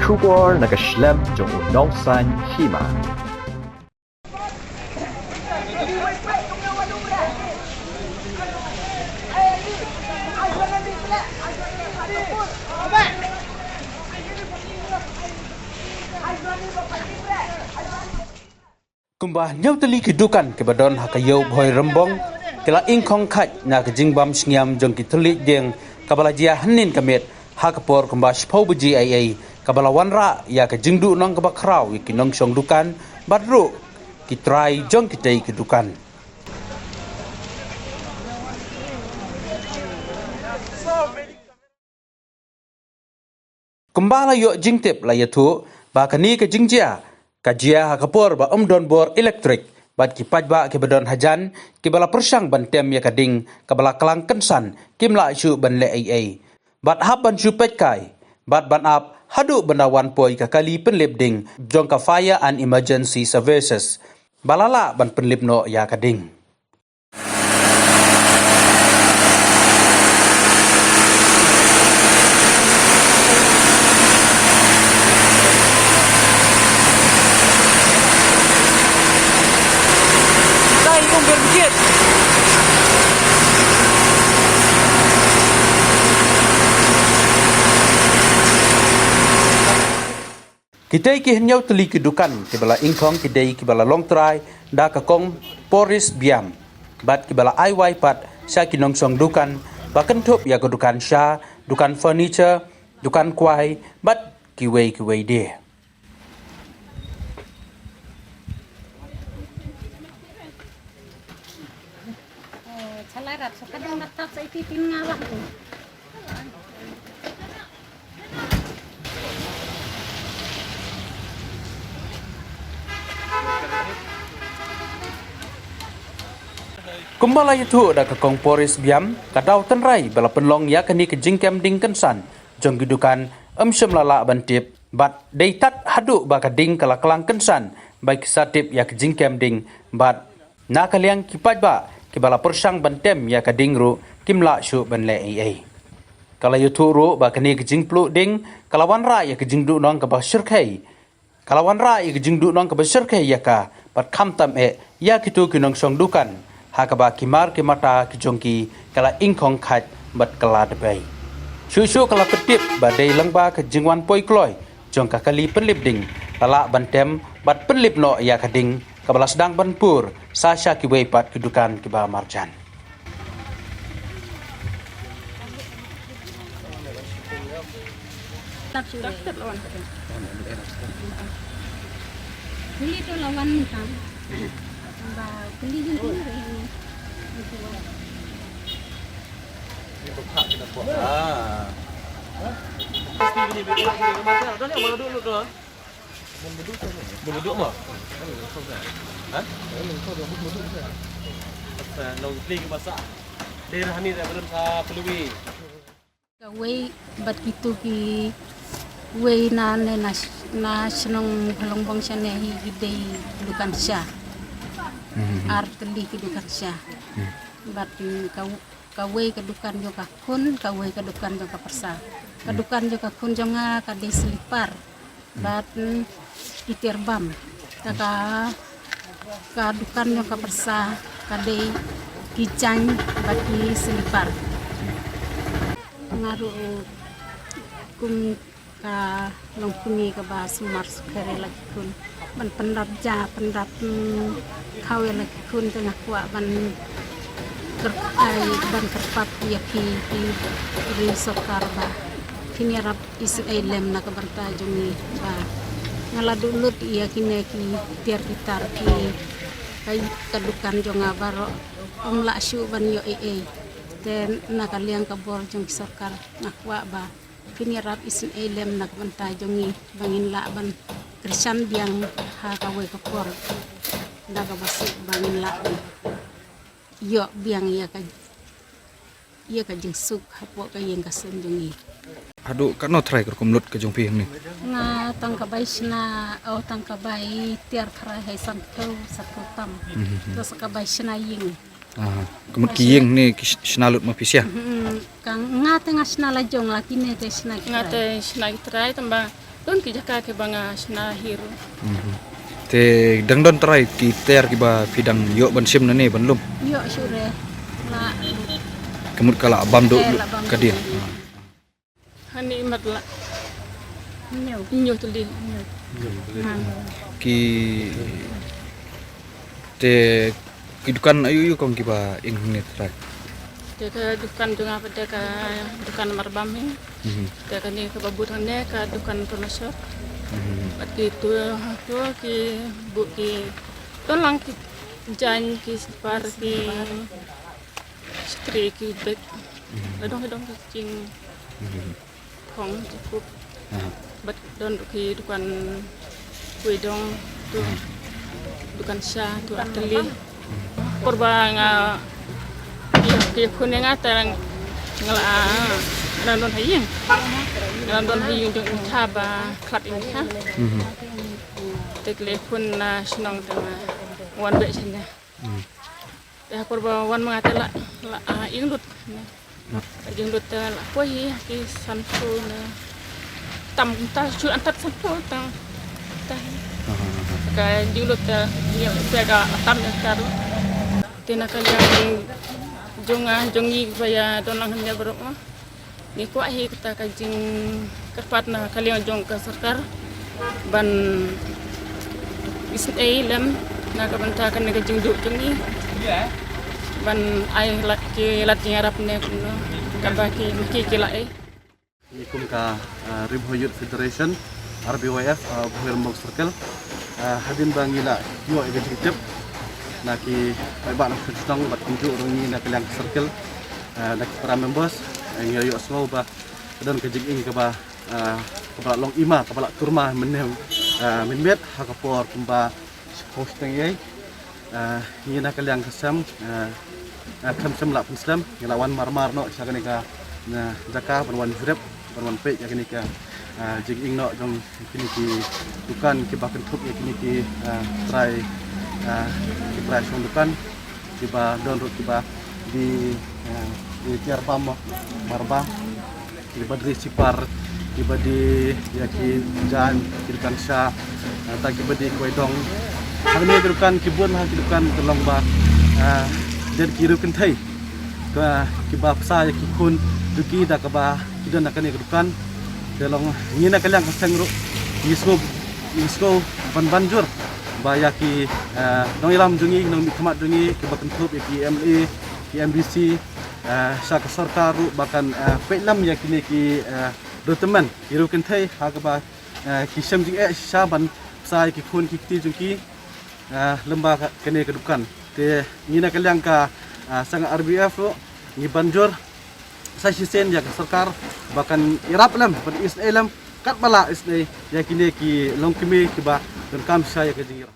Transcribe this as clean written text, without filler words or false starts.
Kubor nakaslem jong unongsan hima. Kumbah nyau teli kedukan kebadon hakayau boy rembong kela ingkong khat na kejingbam sniam jong kiteli deng kabala jia hanin kamet hakapor kumbah spau beji ai kabala wanra ya kejingdu nong kabak krau iki nong song dukan badru kitrai jong kitei kedukan kumbah la yo jingtip la yatu ba kani ke jingjia kajia hakapor ba don bor elektrik bat kipat ba ke badon hajan ki bala persang ban tem ya kading kabala kelang kensan kimla syu ban le ai bat hab ban syu pet kai bat ban ap hadu bandawan poi ka kali penlip ding jong ka fire and emergency services balala ban penlip no ya kading Kita ki henyau teli kedukan kibala ingkong kidai kibala long try da kakong poris biam bat kibala ai pat sya kinong song dukan bakan thup ya kedukan sya dukan furniture dukan kwai bat kiwei de Salarat so kadang natap sa ititin nga lang. Kumbala itu da kakong poris biam kadau tenrai bala penlong ya kani kejingkem ding kensan jong gidukan syem lala bantip bat deitat hadu ba kading kala kelang kensan baik satip ya kejingkem ding bat na kaliang kipat ba kibala persang bantem ya kading ru kimla syu ban le ai kala yutu ru ba kani kejingplu ding kalawan ra ya kejingdu nong ka ba syirkai kalawan ra ya kejingdu nong ka ba syirkai ya ka bat khamtam ya kitu kinong song dukan hakaba kimar kimata kijongki kala ingkong khat bat kala debai susu kala petip badai langba ke jingwan poi kloi jong ka kali penlip ding lala bantem bat penlip no ya kading kabala sedang banpur sasha kiwei pat kedukan kiba marjan Beli tu lawan kan. Ba beli gitu Kawai bat gitu ki wei na senong halong bang siya ne hidei dukan siya arteli kedukan siya bat kawai kedukan juga kun kawai kedukan juga persa kedukan juga kun jonga kadai selipar bat iterbam taka kedukan juga persa kadai kicang bati selipar ngaruh kum ka longkuni ka ba sumar sukere lagi kun ban pendat kawe lagi kun tengah kuat ban kerpat ya ki ri sokar ba kini rap isi lem na ka barta jungi ba ngala dulut iya kini ki tiar gitar ki kai kadukan jonga baro la syu ban yo ten nakaliang kabor jong sokar nakwa ba kini rap isin lem nak banta jongi bangin la ban krisan biang ha kawe kapor daga basik bangin la yo biang ya ka jing suk hapo ka yeng kasen jongi Aduh, kan no try kerkom lut ke jong pihang ni. Nga tangkabay sina o tangkabay tiar kara hay santo satu tam. Terus kabay sina ying. Kemudian kiyeng ni sinalut mapis ya. Kang nga tengah sina lajong laki ne te sina. Nga te sina try tamba Don ki jaka ke banga sna hiro. Te dangdon terai ki ter ki ba pidang yo ban sim ne ban lum. Yo sure la Kemut kala abam do la bam kadir. Hani matla nyo nyo tuli. Ki te kidukan ayu yu kong ki ba ing ne terai. Deka dukan dunga pada ka dukan marbam ni. Deka ni ke babutan ne ka dukan pemasok. Bat ki tu ki bu ki tolang ki jan ki par ki stri ki bet. Ladong ki cing kong cukup. Bat don ki dukan kuidong tu dukan sya tu ateli. Korba nga ki kuning atang ngala nandon haying jong chaba klat in ha tekle kun na snong tama wan be senya ya korba wan mangatela la inglut inglut la pohi ki sanfu na tam ta chu antat sanfu ta ka inglut ya pega tam kar tinakal yang jongi baya donang hanya berapa ni ko ahi kita kajing kerpat na kalian jong ke sarkar ban isailam na kabantakan na kajing du jongi ban ai lat ki lat ngarap ne kuno kabaki maki kila Ikum ka Ribho Youth Federation RBYF Buhirmog Circle hadin bangila yo ega jitip naki ba nak sedang bat kunjuk rungi nak kaliang circle nak para members yang yo semua ba dan kejing ing ke ba kepala long ima kepala turma menem minmet hakapor kumba hosting ye ni nak kaliang kesam kesam lak Islam ngelawan marmar no sakane ka jaka perwan jurep perwan pe yakini ka jing ing no jong kini ki dukan ki baken thup yakini ki try kita sundukan tiba don tiba di tiar pam marba tiba di sipar tiba di yakin jan kidukan sya tak tiba di kuedong hari ini kidukan kibun kidukan tolong ba dan kidukan thai ka kiba psa yakikun duki dak ba kidon nak ni kidukan tolong ngina kalian kasang ru isko banjur baya ki nong ilam jungi nong mikmat jungi ke bakan klub ki MA ki MBC syak sarkar bahkan pelam ya kini ki doteman irukan thai ha ka ba ki samjing saban sai ki khun ki ti jungi lemba kene kedukan te ngina kaliang ka sang RBF ni banjur sa sisen ya sarkar bahkan irap lam pada islam kat bala isne ya kini ki long kimi ki ba dan kam saya ke jingira